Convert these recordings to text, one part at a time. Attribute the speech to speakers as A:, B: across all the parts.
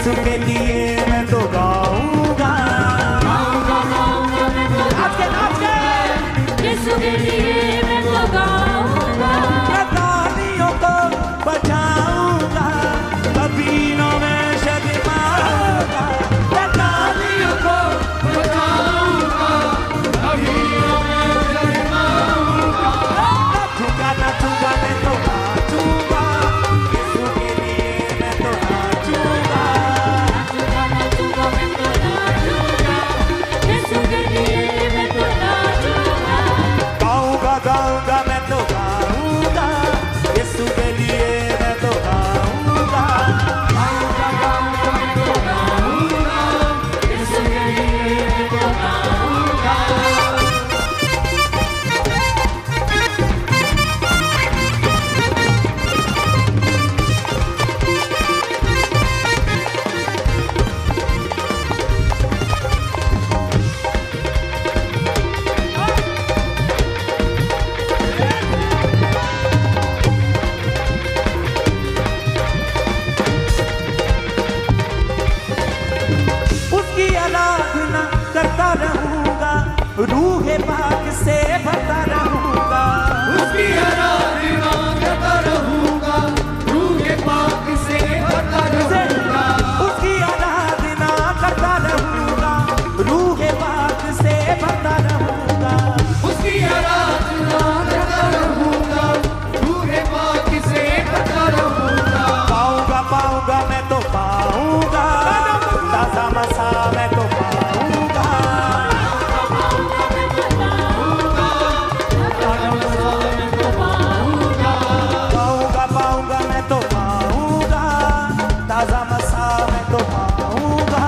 A: यीशु के लिए मैं तो गाऊंगा, नाच के
B: यीशु के लिए मैं तो गाऊंगा,
A: मैं तालियों को बजाऊंगा, कभी न मैं शर्माऊंगा, मैं तालियों को बजाऊंगा, कभी न मैं शर्माऊंगा, नाचूंगा नाचूंगा मैं तो नाचूंगा, यीशु के लिए मैं तो नाचूंगा,
B: नाचूंगा मैं तो नाचूंगा, यीशु के लिए मैं तो नाचूंगा,
A: गाऊंगा गाऊंगा मैं तो गाऊंगा, यीशु के लिए मैं तो गाऊंगा,
B: गाऊंगा गाऊंगा मैं तो गाऊंगा, यीशु के लिए मैं तो गाऊंगा।
A: उसकी आराधना करता रहूंगा, रूहे पाक से भरता रहूंगा,
C: उसकी आराधना करता रहूंगा, रूहे पाक से भरता रहूंगा,
A: उसकी आराधना करता रहूंगा, रूहे पाक से भरता रहूंगा,
C: उसकी आराधना करता रहूंगा, रूहे पाक से भरता रहूंगा,
A: पाऊंगा पाऊंगा मैं तो पाऊंगा, ताजा मसा मैं तो पाऊंगा, पाऊंगा पाऊंगा मैं तो पाऊंगा, ताजा मसा मैं तो पाऊंगा,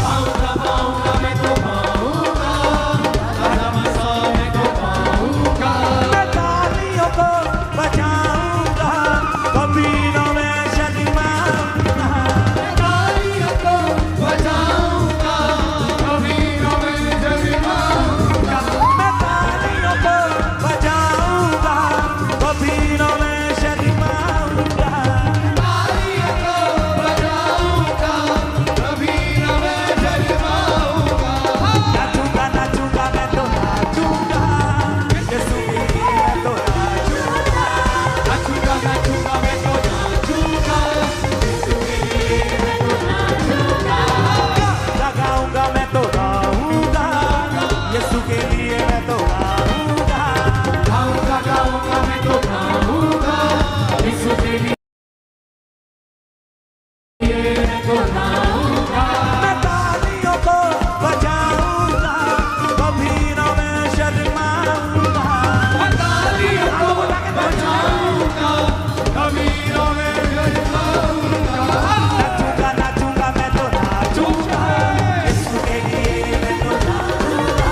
C: पाऊंगा पाऊंगा मैं तो पाऊंगा, ताजा मसा मैं तो पाऊंगा,
A: मैं तालियों को बजाऊंगा, कभी न मैं शर्माऊंगा,
C: तालियों को बजाऊंगा, कभी न मैं शर्माऊंगा,
A: मैं तालियों को बजाऊंगा, कभी न मैं शर्माऊंगा,
C: तालियों को बजाऊंगा, कभी न मैं शर्माऊंगा,
A: नाचूंगा नाचूंगा मैं तो नाचूंगा, यीशु के लिए मैं तो नाचूंगा,
C: नाचूंगा नाचूंगा मैं तो नाचूंगा, यीशु के लिए मैं तो नाचूंगा,
A: गाऊंगा मैं तो गाऊंगा, यीशु के लिए मैं तो गाऊंगा,
C: गाऊंगा गाऊंगा मैं तो गाऊंगा, यीशु के लिए मैं तो गाऊंगा,
A: मैं तालियों को बजाऊंगा, कभी न मैं शर्माऊंगा,
C: तालियों को बजाऊंगा, कभी न मैं शर्माऊंगा,
A: नाचूंगा नाचूंगा मैं तो नाचूंगा, यीशु के लिए मैं तो गाऊंगा,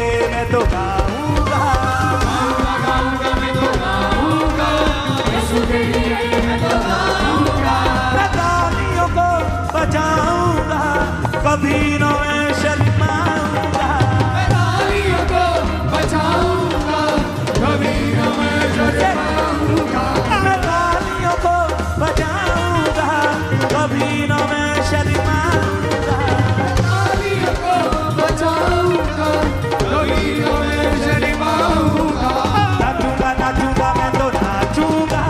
A: लिए मैं तो गाऊंगा।
C: गाऊंगा गाऊंगा मैं तो गाऊंगा, यीशु के लिए मैं तो गाऊंगा।
A: मैं तालियों को बजाऊंगा, कभी न मैं शर्माऊंगा।
C: मैं तालियों को बजाऊंगा, कभी न मैं शर्माऊंगा।
A: मैं तालियों को बजाऊंगा, कभी न मैं शर्माऊंगा।
C: तालियों को बजाऊंगा, कभी न मैं शर्माऊंगा।
A: नाचूंगा नाचूंगा मैं तो नाचूंगा,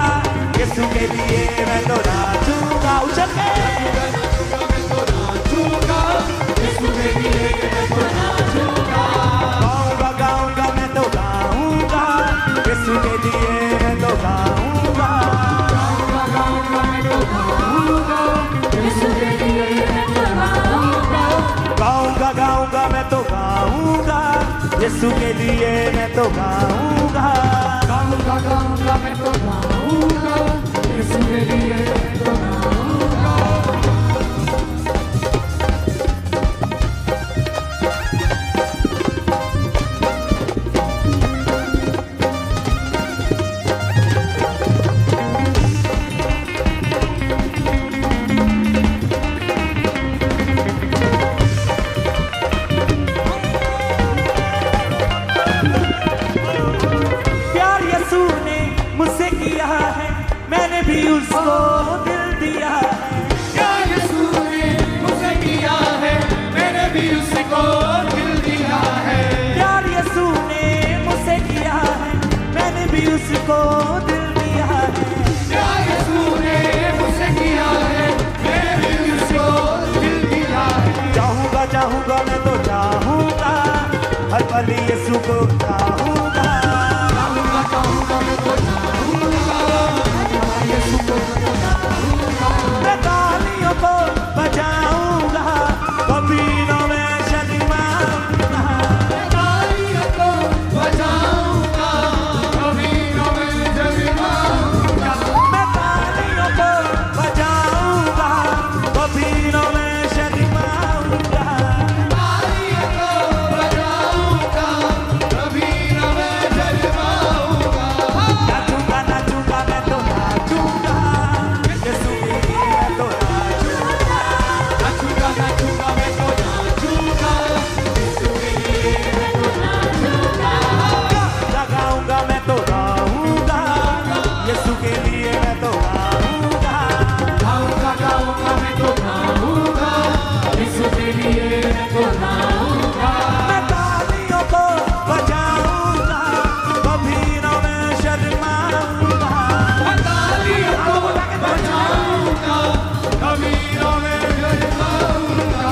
A: यीशु के लिए मैं तो नाचूंगा। उछल के गाऊंगा गाऊंगा मैं तो गाऊंगा, यीशु के लिए मैं तो गाऊंगा।
C: गाऊंगा गाऊंगा मैं तो गाऊंगा, यीशु के लिए मैं तो गाऊंगा।
A: गाऊंगा गाऊंगा मैं तो गाऊंगा, यीशु के लिए मैं तो गाऊंगा।
C: गाऊंगा गाऊंगा मैं तो गाऊंगा, यीशु के लिए मैं तो गाऊंगा।
A: प्यार यीशु ने मुझसे किया है, मैंने भी उसको दिल दिया है।
C: प्यार यीशु ने मुझसे किया है, मैंने भी उसको दिल दिया है।
A: प्यार यीशु ने मुझसे किया है, मैंने भी उसको दिल दिया है।
C: प्यार यीशु ने मुझसे किया है, मैंने भी उसको दिल दिया है।
A: चाहूंगा चाहूंगा मैं तो चाहूंगा, हर पल यीशु को चाहूंगा।
C: गाऊंगा गाऊंगा मैं तो गाऊंगा, यीशु को गाऊंगा।
A: मैं तालियों को बजाऊंगा, कभी न मैं शर्माऊंगा।
C: तालियों को बजाऊंगा, कभी न मैं शर्माऊंगा।
A: मैं तालियों को बजाऊंगा, कभी न मैं शर्माऊंगा।
C: तालियों को बजाऊंगा, कभी न मैं शर्माऊंगा।
A: नाचूंगा नाचूंगा मैं तो नाचूंगा, यीशु के लिए मैं तो नाचूंगा।
C: नाचूंगा नाचूंगा मैं तो नाचूंगा, यीशु के लिए मैं तो नाचूंगा।
A: गाऊंगा मैं तो गाऊंगा, यीशु के लिए मैं तो गाऊंगा।
C: गाऊंगा गाऊंगा मैं तो गाऊंगा, यीशु के लिए मैं तो गाऊंगा।
A: मैं तालियों को बजाऊंगा, कभी न मैं शर्माऊंगा।
C: तालियों को बजाऊंगा, कभी न मैं शर्माऊंगा।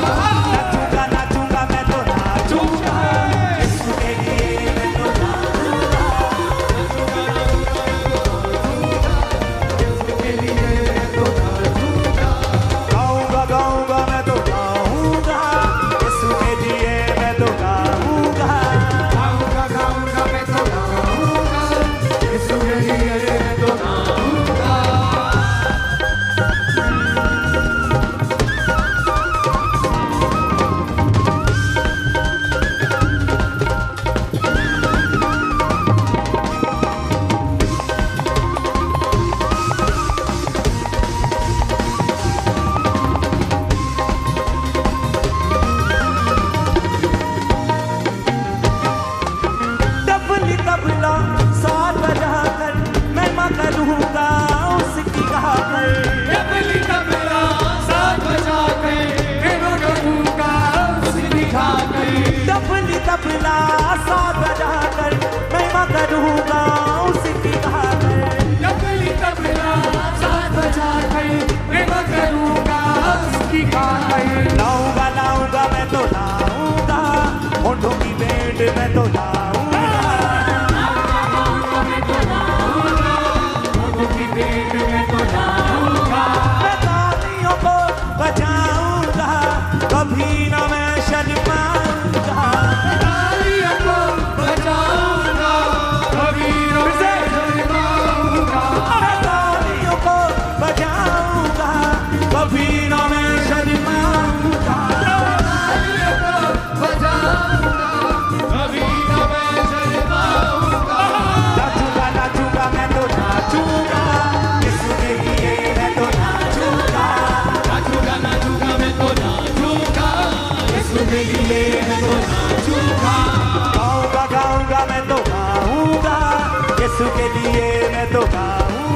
A: नाचूंगा नाचूंगा मैं तो नाचूंगा, यीशु के लिए मैं तो गाऊंगा।
C: के लिए मैं तो नाचूंगा।
A: गाऊंगा गाऊंगा मैं तो गाऊंगा, यीशु के लिए मैं तो गाऊंगा।
C: गाऊंगा गाऊंगा मैं तो गाऊंगा, यीशु के लिए मैं तो गाऊंगा।
A: तबली तबला साथ बजाकर मैं मां करूंगा उसकी गाकर।
C: तबली तबला साथ बजाकर मैं गाऊंगा, उसे दिखाकर।
A: तबली तबला साथ बजाकर मैं मां करूंगा उसकी गाकर।
C: तबली तबला साथ बजाकर मैं करूंगा, उसकी गाकर।
A: लाऊंगा लाऊंगा मैं तो लाऊंगा, होठों की भेंट मैं तो लाऊंगा।
C: गाऊंगा मैं तो गाऊंगा, लोगों की भेंट मैं तो गाऊंगा।
A: मैं तालियों को बजाऊंगा, कभी न मैं शर्माऊंगा।
C: तालियों को बजाऊंगा, कभी न मैं शर्माऊंगा।
A: मैं तालियों को बजाऊंगा, कभी न मैं शर्माऊंगा।
C: तालियों को बजाऊंगा, कभी के लिए मैं तो नाचूंगा
A: गाऊंगा गाऊंगा मैं तो गाऊंगा, यीशु के लिए मैं तो गाऊंगा।